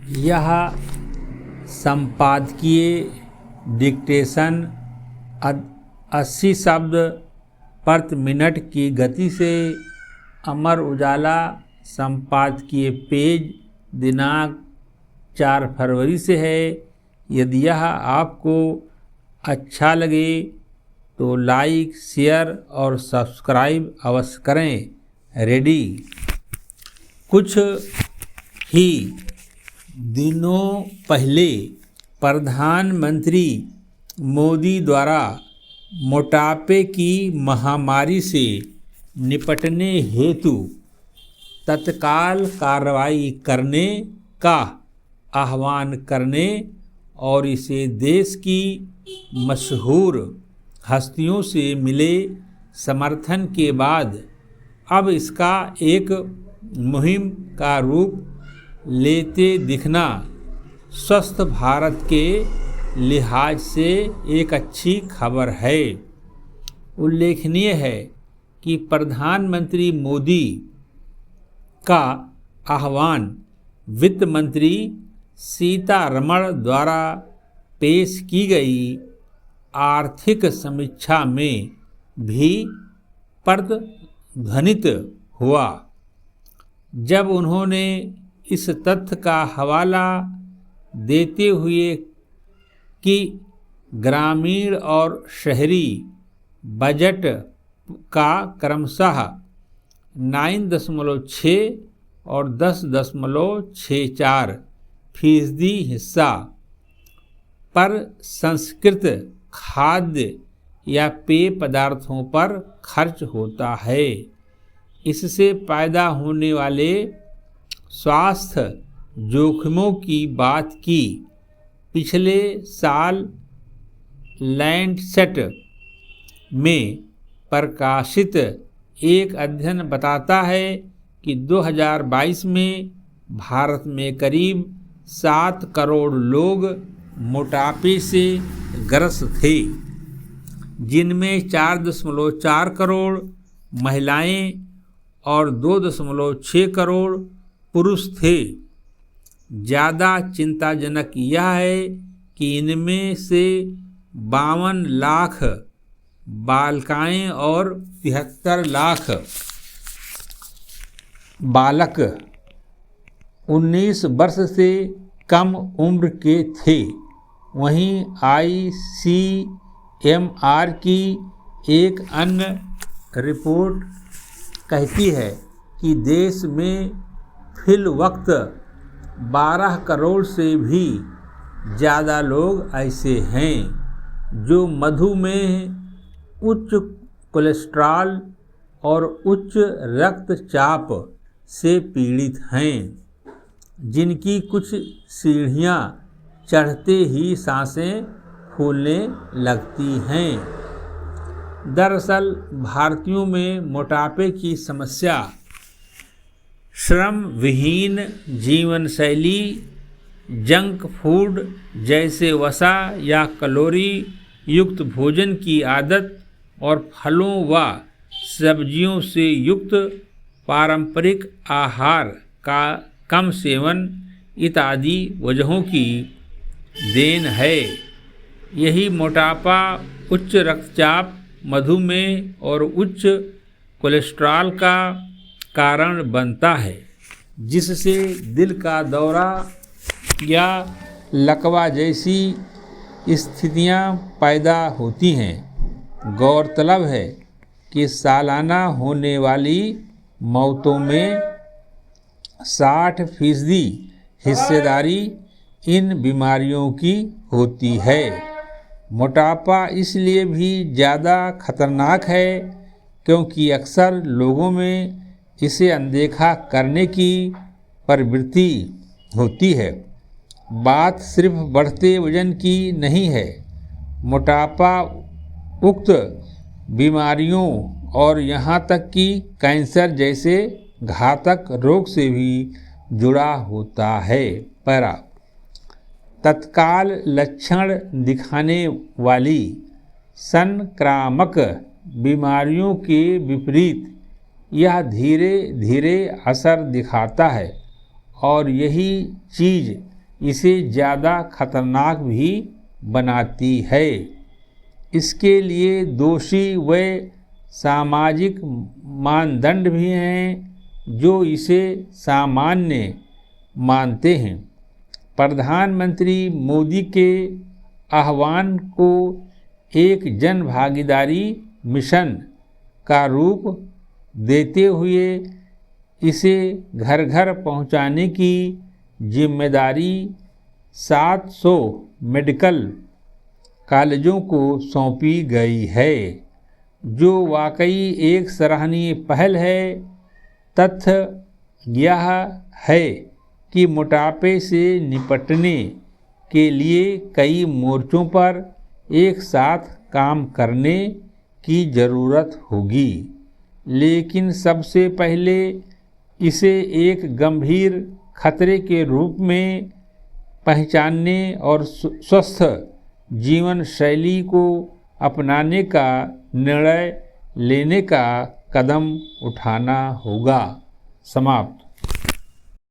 यह संपादकीय डिक्टेशन 80 शब्द प्रति मिनट की गति से अमर उजाला संपादकीय पेज दिनांक 4 फरवरी से है। यदि यह आपको अच्छा लगे तो लाइक, शेयर और सब्सक्राइब अवश्य करें। रेडी। कुछ ही दिनों पहले प्रधानमंत्री मोदी द्वारा मोटापे की महामारी से निपटने हेतु तत्काल कार्रवाई करने का आह्वान करने और इसे देश की मशहूर हस्तियों से मिले समर्थन के बाद अब इसका एक मुहिम का रूप लेते दिखना स्वस्थ भारत के लिहाज से एक अच्छी खबर है। उल्लेखनीय है कि प्रधानमंत्री मोदी का आह्वान वित्त मंत्री सीतारमण द्वारा पेश की गई आर्थिक समीक्षा में भी प्रतिध्वनित हुआ, जब उन्होंने इस तथ्य का हवाला देते हुए कि ग्रामीण और शहरी बजट का क्रमशः 9.6 और 10.64% हिस्सा पर संस्कृत खाद्य या पेय पदार्थों पर खर्च होता है। इससे पैदा होने वाले स्वास्थ्य जोखिमों की बात की। पिछले साल लैंडसेट में प्रकाशित एक अध्ययन बताता है कि 2022 में भारत में करीब 7 करोड़ लोग मोटापे से ग्रस्त थे, जिनमें 4.4 करोड़ महिलाएं और 2.6 करोड़ पुरुष थे। ज़्यादा चिंताजनक यह है कि इनमें से 52 लाख बालिकाएं और 73 लाख बालक 19 वर्ष से कम उम्र के थे। वहीं ICMR की एक अन्य रिपोर्ट कहती है कि देश में फिल वक्त 12 करोड़ से भी ज़्यादा लोग ऐसे हैं जो मधुमेह, उच्च कोलेस्ट्रॉल और उच्च रक्तचाप से पीड़ित हैं, जिनकी कुछ सीढ़ियाँ चढ़ते ही सांसें फूलने लगती हैं। दरअसल भारतीयों में मोटापे की समस्या श्रम विहीन जीवन शैली, जंक फूड जैसे वसा या कैलोरी युक्त भोजन की आदत और फलों व सब्जियों से युक्त पारंपरिक आहार का कम सेवन इत्यादि वजहों की देन है। यही मोटापा, उच्च रक्तचाप, मधुमेह और उच्च कोलेस्ट्रॉल का कारण बनता है, जिससे दिल का दौरा या लकवा जैसी स्थितियां पैदा होती हैं। गौरतलब है कि सालाना होने वाली मौतों में 60% हिस्सेदारी इन बीमारियों की होती है। मोटापा इसलिए भी ज़्यादा खतरनाक है क्योंकि अक्सर लोगों में इसे अनदेखा करने की प्रवृत्ति होती है। बात सिर्फ बढ़ते वजन की नहीं है। मोटापा उक्त बीमारियों और यहाँ तक कि कैंसर जैसे घातक रोग से भी जुड़ा होता है। पैरा तत्काल लक्षण दिखाने वाली संक्रामक बीमारियों के विपरीत यह धीरे धीरे असर दिखाता है और यही चीज़ इसे ज़्यादा खतरनाक भी बनाती है। इसके लिए दोषी व सामाजिक मानदंड भी हैं जो इसे सामान्य मानते हैं। प्रधानमंत्री मोदी के आह्वान को एक जन भागीदारी मिशन का रूप देते हुए इसे घर घर पहुंचाने की जिम्मेदारी 700 मेडिकल कॉलेजों को सौंपी गई है, जो वाकई एक सराहनीय पहल है। तथ्य यह है कि मोटापे से निपटने के लिए कई मोर्चों पर एक साथ काम करने की ज़रूरत होगी, लेकिन सबसे पहले इसे एक गंभीर खतरे के रूप में पहचानने और स्वस्थ जीवन शैली को अपनाने का निर्णय लेने का कदम उठाना होगा। समाप्त।